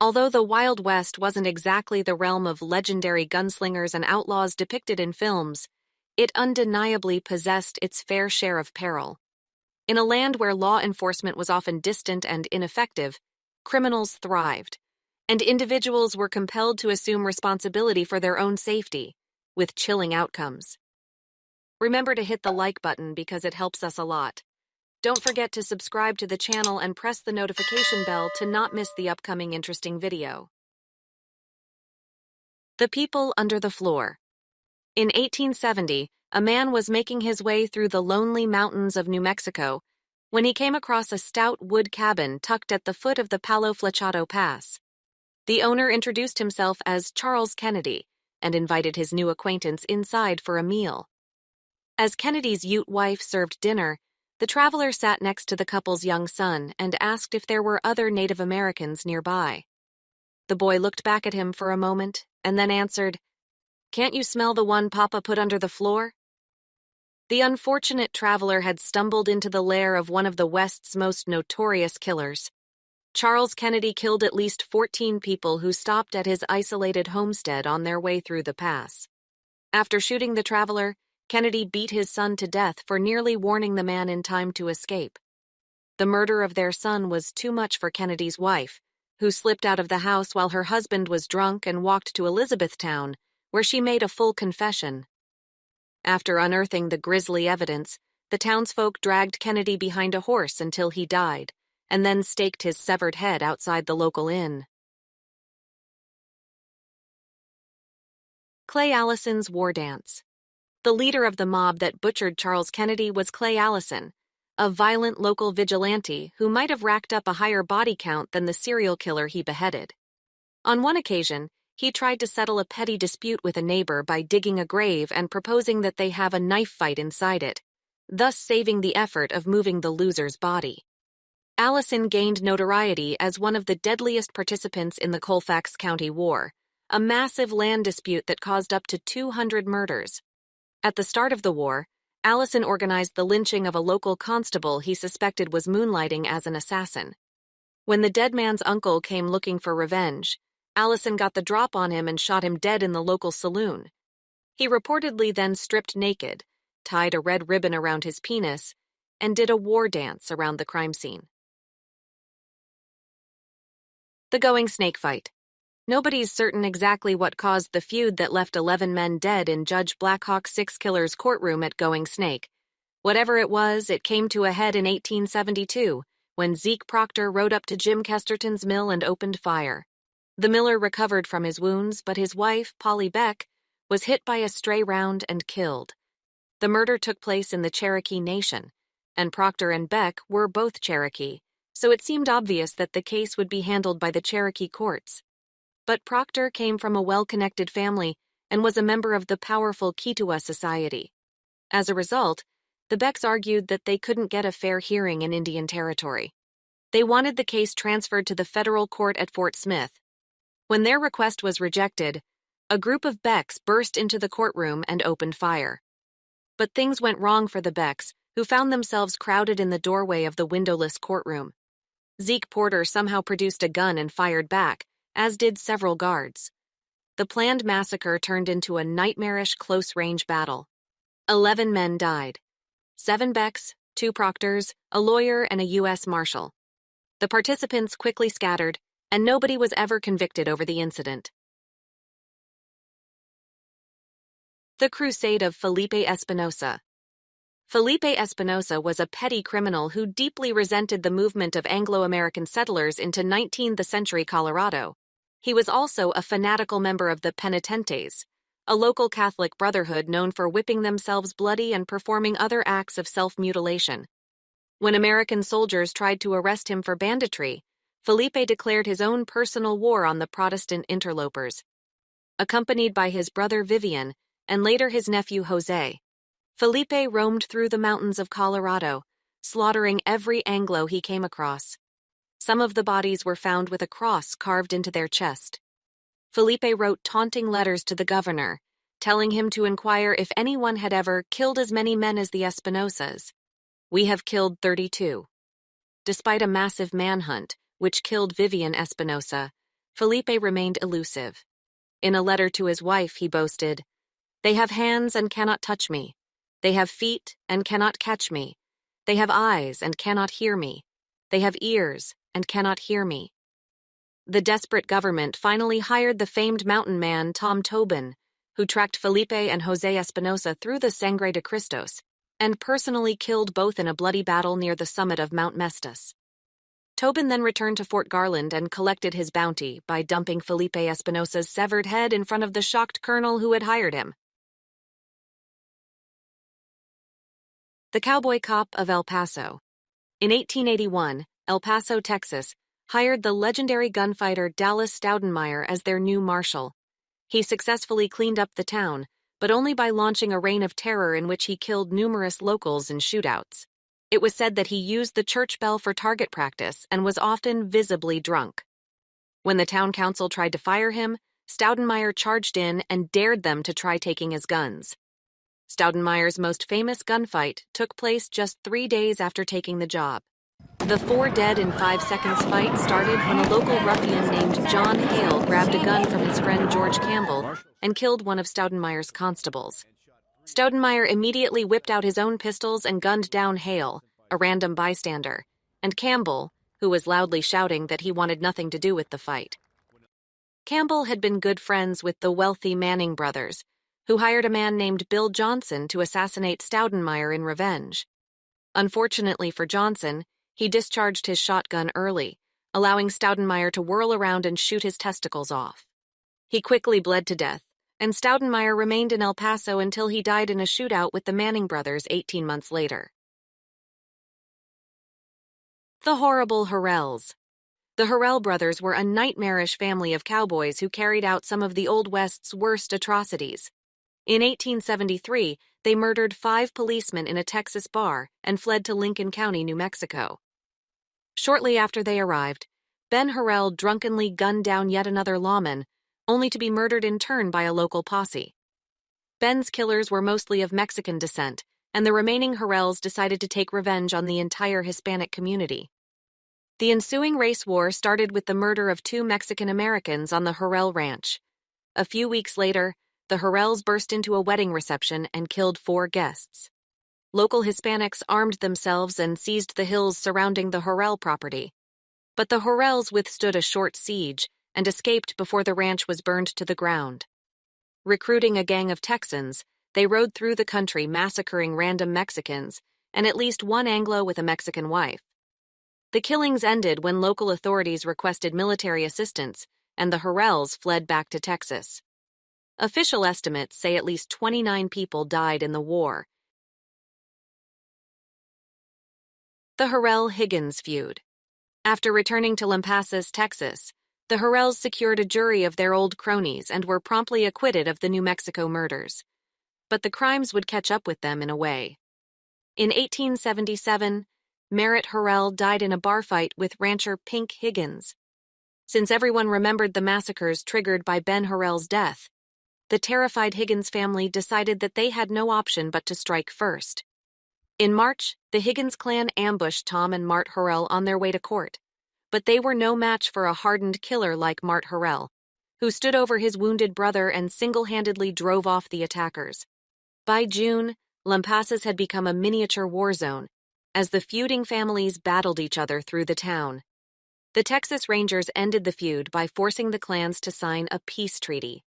Although the Wild West wasn't exactly the realm of legendary gunslingers and outlaws depicted in films, it undeniably possessed its fair share of peril. In a land where law enforcement was often distant and ineffective, criminals thrived, and individuals were compelled to assume responsibility for their own safety, with chilling outcomes. Remember to hit the like button because it helps us a lot. Don't forget to subscribe to the channel and press the notification bell to not miss the upcoming interesting video. The People Under the Floor. In 1870, a man was making his way through the lonely mountains of New Mexico when he came across a stout wood cabin tucked at the foot of the Palo Flechado Pass. The owner introduced himself as Charles Kennedy and invited his new acquaintance inside for a meal. As Kennedy's Ute wife served dinner, the traveler sat next to the couple's young son and asked if there were other Native Americans nearby. The boy looked back at him for a moment and then answered, "Can't you smell the one Papa put under the floor?" The unfortunate traveler had stumbled into the lair of one of the West's most notorious killers. Charles Kennedy killed at least 14 people who stopped at his isolated homestead on their way through the pass. After shooting the traveler, Kennedy beat his son to death for nearly warning the man in time to escape. The murder of their son was too much for Kennedy's wife, who slipped out of the house while her husband was drunk and walked to Elizabethtown, where she made a full confession. After unearthing the grisly evidence, the townsfolk dragged Kennedy behind a horse until he died, and then staked his severed head outside the local inn. Clay Allison's War Dance. The leader of the mob that butchered Charles Kennedy was Clay Allison, a violent local vigilante who might have racked up a higher body count than the serial killer he beheaded. On one occasion, he tried to settle a petty dispute with a neighbor by digging a grave and proposing that they have a knife fight inside it, thus saving the effort of moving the loser's body. Allison gained notoriety as one of the deadliest participants in the Colfax County War, a massive land dispute that caused up to 200 murders. At the start of the war, Allison organized the lynching of a local constable he suspected was moonlighting as an assassin. When the dead man's uncle came looking for revenge, Allison got the drop on him and shot him dead in the local saloon. He reportedly then stripped naked, tied a red ribbon around his penis, and did a war dance around the crime scene. The Going Snake Fight. Nobody's certain exactly what caused the feud that left 11 men dead in Judge Blackhawk's Six Killers courtroom at Going Snake. Whatever it was, it came to a head in 1872, when Zeke Proctor rode up to Jim Kesterton's mill and opened fire. The miller recovered from his wounds, but his wife, Polly Beck, was hit by a stray round and killed. The murder took place in the Cherokee Nation, and Proctor and Beck were both Cherokee, so it seemed obvious that the case would be handled by the Cherokee courts. But Proctor came from a well-connected family and was a member of the powerful Kituwa Society. As a result, the Becks argued that they couldn't get a fair hearing in Indian Territory. They wanted the case transferred to the federal court at Fort Smith. When their request was rejected, a group of Becks burst into the courtroom and opened fire. But things went wrong for the Becks, who found themselves crowded in the doorway of the windowless courtroom. Zeke Porter somehow produced a gun and fired back, as did several guards. The planned massacre turned into a nightmarish close-range battle. 11 men died. 7 Becks, 2 Proctors, a lawyer, and a U.S. Marshal. The participants quickly scattered, and nobody was ever convicted over the incident. The Crusade of Felipe Espinosa. Felipe Espinosa was a petty criminal who deeply resented the movement of Anglo-American settlers into 19th century Colorado. He was also a fanatical member of the Penitentes, a local Catholic brotherhood known for whipping themselves bloody and performing other acts of self-mutilation. When American soldiers tried to arrest him for banditry, Felipe declared his own personal war on the Protestant interlopers. Accompanied by his brother Vivian and later his nephew Jose, Felipe roamed through the mountains of Colorado, slaughtering every Anglo he came across. Some of the bodies were found with a cross carved into their chest. Felipe wrote taunting letters to the governor, telling him to inquire if anyone had ever killed as many men as the Espinosas. "We have killed 32. Despite a massive manhunt, which killed Vivian Espinosa, Felipe remained elusive. In a letter to his wife, he boasted, "They have hands and cannot touch me. They have feet and cannot catch me. They have eyes and cannot hear me. They have ears and cannot hear me." The desperate government finally hired the famed mountain man Tom Tobin, who tracked Felipe and Jose Espinosa through the Sangre de Cristos, and personally killed both in a bloody battle near the summit of Mount Mestas. Tobin then returned to Fort Garland and collected his bounty by dumping Felipe Espinosa's severed head in front of the shocked colonel who had hired him. The Cowboy Cop of El Paso. In 1881, El Paso, Texas, hired the legendary gunfighter Dallas Staudenmeier as their new marshal. He successfully cleaned up the town, but only by launching a reign of terror in which he killed numerous locals in shootouts. It was said that he used the church bell for target practice and was often visibly drunk. When the town council tried to fire him, Staudenmeier charged in and dared them to try taking his guns. Staudenmeier's most famous gunfight took place just 3 days after taking the job. The 4 dead in 5 seconds fight started when a local ruffian named John Hale grabbed a gun from his friend George Campbell and killed one of Staudenmeier's constables. Staudenmeier immediately whipped out his own pistols and gunned down Hale, a random bystander, and Campbell, who was loudly shouting that he wanted nothing to do with the fight. Campbell had been good friends with the wealthy Manning brothers, who hired a man named Bill Johnson to assassinate Staudenmeier in revenge. Unfortunately for Johnson, he discharged his shotgun early, allowing Staudenmeier to whirl around and shoot his testicles off. He quickly bled to death, and Staudenmeier remained in El Paso until he died in a shootout with the Manning brothers 18 months later. The horrible Harrells. The Harrell brothers were a nightmarish family of cowboys who carried out some of the Old West's worst atrocities. In 1873, they murdered 5 policemen in a Texas bar and fled to Lincoln County, New Mexico. Shortly after they arrived, Ben Harrell drunkenly gunned down yet another lawman, only to be murdered in turn by a local posse. Ben's killers were mostly of Mexican descent, and the remaining Harrells decided to take revenge on the entire Hispanic community. The ensuing race war started with the murder of 2 Mexican Americans on the Harrell Ranch. A few weeks later, the Harrells burst into a wedding reception and killed 4 guests. Local Hispanics armed themselves and seized the hills surrounding the Harrell property. But the Harrells withstood a short siege and escaped before the ranch was burned to the ground. Recruiting a gang of Texans, they rode through the country massacring random Mexicans and at least one Anglo with a Mexican wife. The killings ended when local authorities requested military assistance and the Harrells fled back to Texas. Official estimates say at least 29 people died in the war. The Harrell-Higgins feud. After returning to Lampasas, Texas, the Harrells secured a jury of their old cronies and were promptly acquitted of the New Mexico murders. But the crimes would catch up with them in a way. In 1877, Merritt Harrell died in a bar fight with rancher Pink Higgins. Since everyone remembered the massacres triggered by Ben Harrell's death, the terrified Higgins family decided that they had no option but to strike first. In March, the Higgins clan ambushed Tom and Mart Harrell on their way to court, but they were no match for a hardened killer like Mart Harrell, who stood over his wounded brother and single-handedly drove off the attackers. By June, Lampasas had become a miniature war zone, as the feuding families battled each other through the town. The Texas Rangers ended the feud by forcing the clans to sign a peace treaty.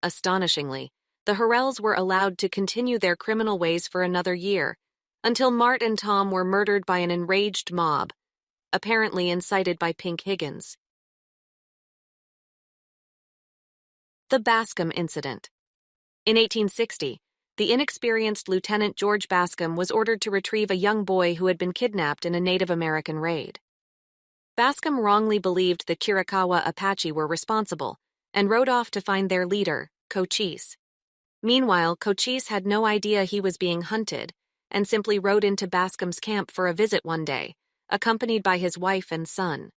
Astonishingly, the Harrells were allowed to continue their criminal ways for another year, until Mart and Tom were murdered by an enraged mob, apparently incited by Pink Higgins. The Bascom Incident. In 1860, the inexperienced Lieutenant George Bascom was ordered to retrieve a young boy who had been kidnapped in a Native American raid. Bascom wrongly believed the Chiricahua Apache were responsible and rode off to find their leader, Cochise. Meanwhile, Cochise had no idea he was being hunted and simply rode into Bascom's camp for a visit one day, accompanied by his wife and son.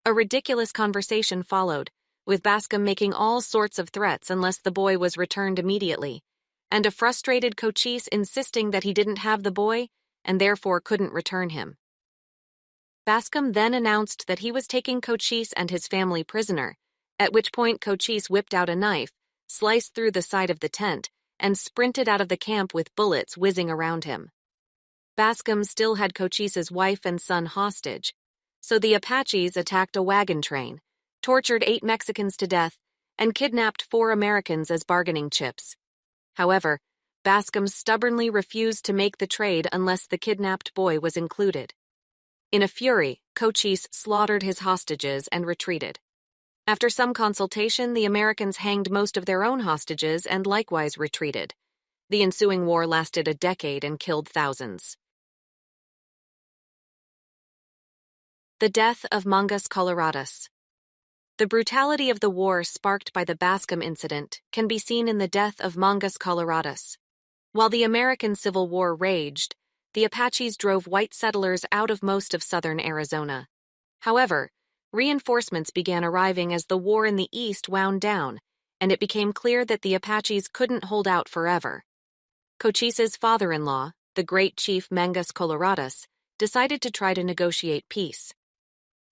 A ridiculous conversation followed, with Bascom making all sorts of threats unless the boy was returned immediately, and a frustrated Cochise insisting that he didn't have the boy and therefore couldn't return him. Bascom then announced that he was taking Cochise and his family prisoner, at which point Cochise whipped out a knife, sliced through the side of the tent, and sprinted out of the camp with bullets whizzing around him. Bascom still had Cochise's wife and son hostage, so the Apaches attacked a wagon train, tortured 8 Mexicans to death, and kidnapped 4 Americans as bargaining chips. However, Bascom stubbornly refused to make the trade unless the kidnapped boy was included. In a fury, Cochise slaughtered his hostages and retreated. After some consultation, the Americans hanged most of their own hostages and likewise retreated. The ensuing war lasted a decade and killed thousands. The death of Mangus Coloradas. The brutality of the war sparked by the Bascom Incident can be seen in the death of Mangus Coloradas. While the American Civil War raged, the Apaches drove white settlers out of most of southern Arizona. However, reinforcements began arriving as the war in the east wound down, and it became clear that the Apaches couldn't hold out forever. Cochise's father-in-law, the great chief Mangus Coloradas, decided to try to negotiate peace.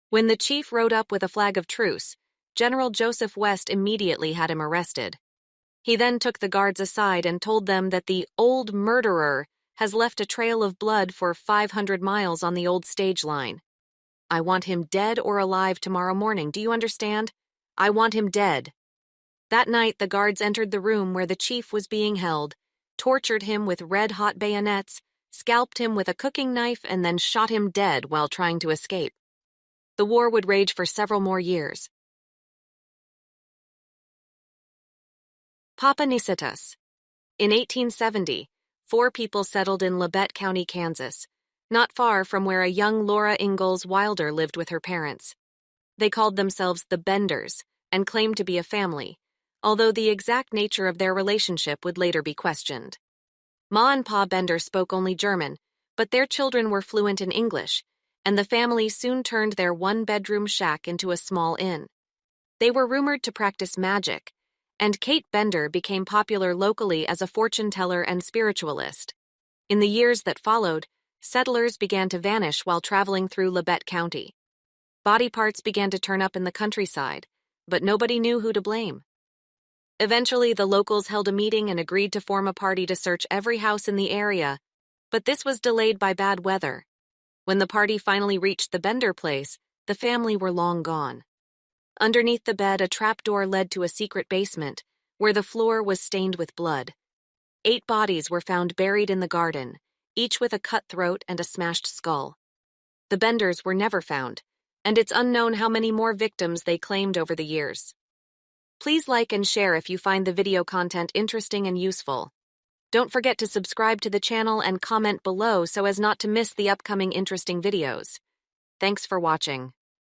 When the chief rode up with a flag of truce, General Joseph West immediately had him arrested. He then took the guards aside and told them that the old murderer has left a trail of blood for 500 miles on the old stage line. I want him dead or alive tomorrow morning, do you understand? I want him dead. That night, the guards entered the room where the chief was being held, tortured him with red-hot bayonets, scalped him with a cooking knife, and then shot him dead while trying to escape. The war would rage for several more years. Papanisatus. In 1870, 4 people settled in Labette County, Kansas, not far from where a young Laura Ingalls Wilder lived with her parents. They called themselves the Benders and claimed to be a family, although the exact nature of their relationship would later be questioned. Ma and Pa Bender spoke only German, but their children were fluent in English, and the family soon turned their 1-bedroom shack into a small inn. They were rumored to practice magic, and Kate Bender became popular locally as a fortune teller and spiritualist. In the years that followed, settlers began to vanish while traveling through Labette County. Body parts began to turn up in the countryside, but nobody knew who to blame. Eventually, the locals held a meeting and agreed to form a party to search every house in the area, but this was delayed by bad weather. When the party finally reached the Bender place, the family were long gone. Underneath the bed, a trapdoor led to a secret basement, where the floor was stained with blood. 8 bodies were found buried in the garden, each with a cut throat and a smashed skull. The Benders were never found, and it's unknown how many more victims they claimed over the years. Please like and share if you find the video content interesting and useful. Don't forget to subscribe to the channel and comment below so as not to miss the upcoming interesting videos. Thanks for watching.